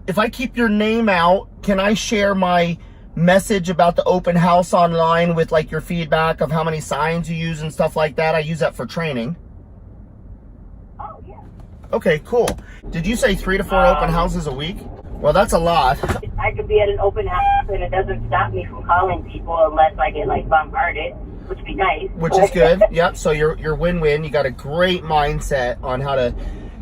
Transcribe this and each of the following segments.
if I keep your name out, can I share my message about the open house online with like your feedback of how many signs you use and stuff like that? I use that for training. Oh, yeah. Okay, cool. Did you say 3 to 4 open houses a week? Well, that's a lot. I could be at an open house and it doesn't stop me from calling people unless I get like bombarded, which would be nice. Which is good. Yep. So you're win-win. You got a great mindset on how to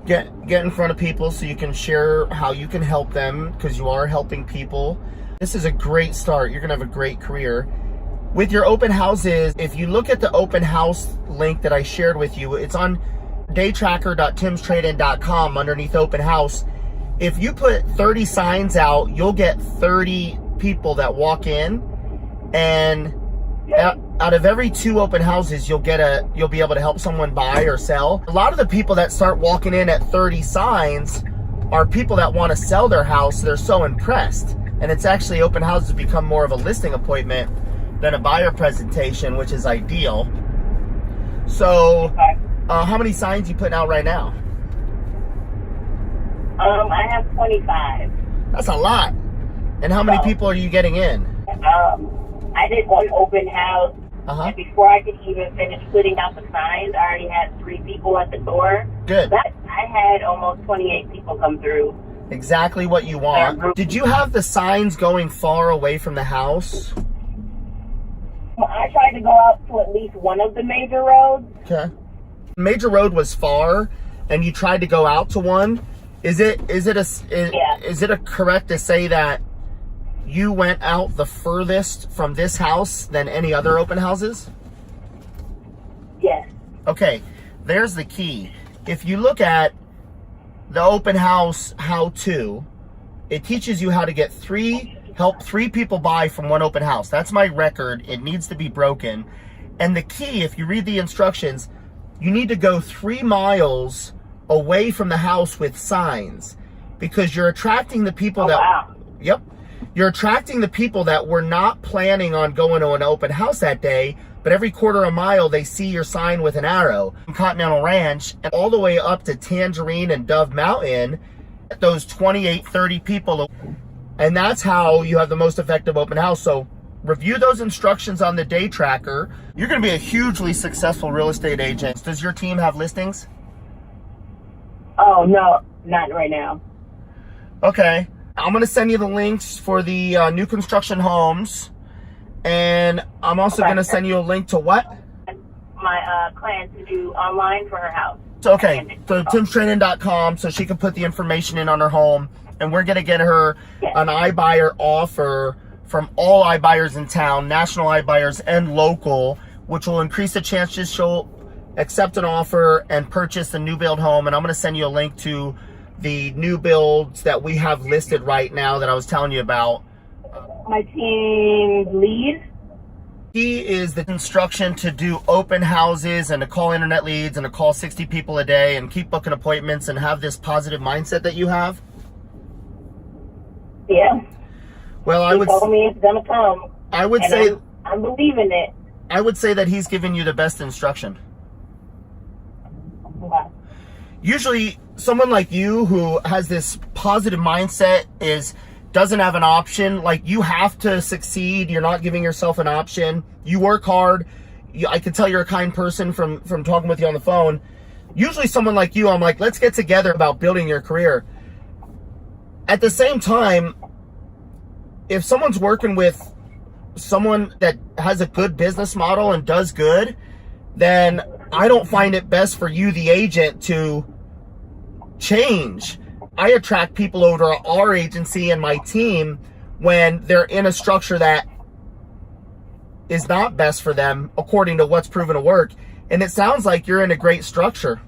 get in front of people so you can share how you can help them, because you are helping people. This is a great start. You're gonna have a great career. With your open houses, if you look at the open house link that I shared with you, it's on daytracker.TimsTradeIn.com underneath open house. If you put 30 signs out, you'll get 30 people that walk in, and out of every 2 open houses, you'll be able to help someone buy or sell. A lot of the people that start walking in at 30 signs are people that want to sell their house. They're so impressed, and it's actually open houses become more of a listing appointment than a buyer presentation, which is ideal. So, how many signs you putting out right now? I have 25. That's a lot. And how many people are you getting in? I did one open house, and before I could even finish putting out the signs, I already had 3 people at the door. Good. I had almost 28 people come through. Exactly what you want. Did you have the signs going far away from the house? I tried to go out to at least one of the major roads. Okay. Major road was far, and you tried to go out to one. Is it correct to say that you went out the furthest from this house than any other open houses? Yes. Okay, there's the key. If you look at the open house how-to, it teaches you how to get help 3 people buy from one open house. That's my record. It needs to be broken. And the key, if you read the instructions, you need to go 3 miles away from the house with signs, because you're attracting the people Yep. You're attracting the people that were not planning on going to an open house that day, but every quarter of a mile they see your sign with an arrow. From Continental Ranch and all the way up to Tangerine and Dove Mountain, those 28, 30 people. And that's how you have the most effective open house. So review those instructions on the day tracker. You're going to be a hugely successful real estate agent. Does your team have listings? Oh, no, not right now. Okay. I'm going to send you the links for the new construction homes. And I'm also going to send you a link to what? My client to do online for her house. So, okay. So TimsTradeIn.com, so she can put the information in on her home. And we're going to get her an iBuyer offer from all iBuyers in town, national iBuyers and local, which will increase the chances she'll accept an offer and purchase the new build home. And I'm going to send you a link to the new builds that we have listed right now that I was telling you about. My team lead. He is the instruction to do open houses and to call internet leads and to call 60 people a day and keep booking appointments and have this positive mindset that you have. Yeah. Well, he told me it's gonna come. I would say I'm believing it. I would say that he's giving you the best instruction. Okay. Usually someone like you who has this positive mindset doesn't have an option. Like, you have to succeed. You're not giving yourself an option. You work hard. I can tell you're a kind person from talking with you on the phone. Usually someone like you, I'm like, let's get together about building your career. At the same time, if someone's working with someone that has a good business model and does good, then I don't find it best for you, the agent, to change. I attract people over to our agency and my team when they're in a structure that is not best for them according to what's proven to work. And it sounds like you're in a great structure.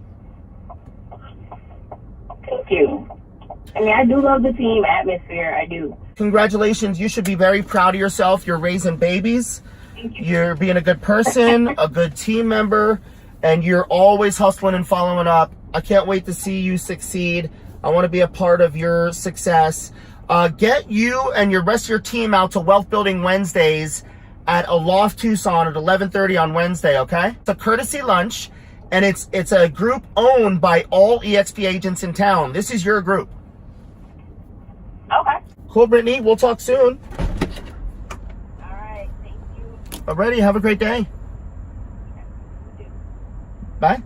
Thank you. I mean, I do love the team atmosphere. I do. Congratulations. You should be very proud of yourself. You're raising babies. You're being a good person, a good team member, and you're always hustling and following up. I can't wait to see you succeed. I want to be a part of your success. Get you and your rest of your team out to Wealth Building Wednesdays at Aloft Tucson at 11:30 on Wednesday, okay? It's a courtesy lunch, and it's a group owned by all EXP agents in town. This is your group. Cool, Brittany. We'll talk soon. All right. Thank you. Alrighty. Have a great day. Bye.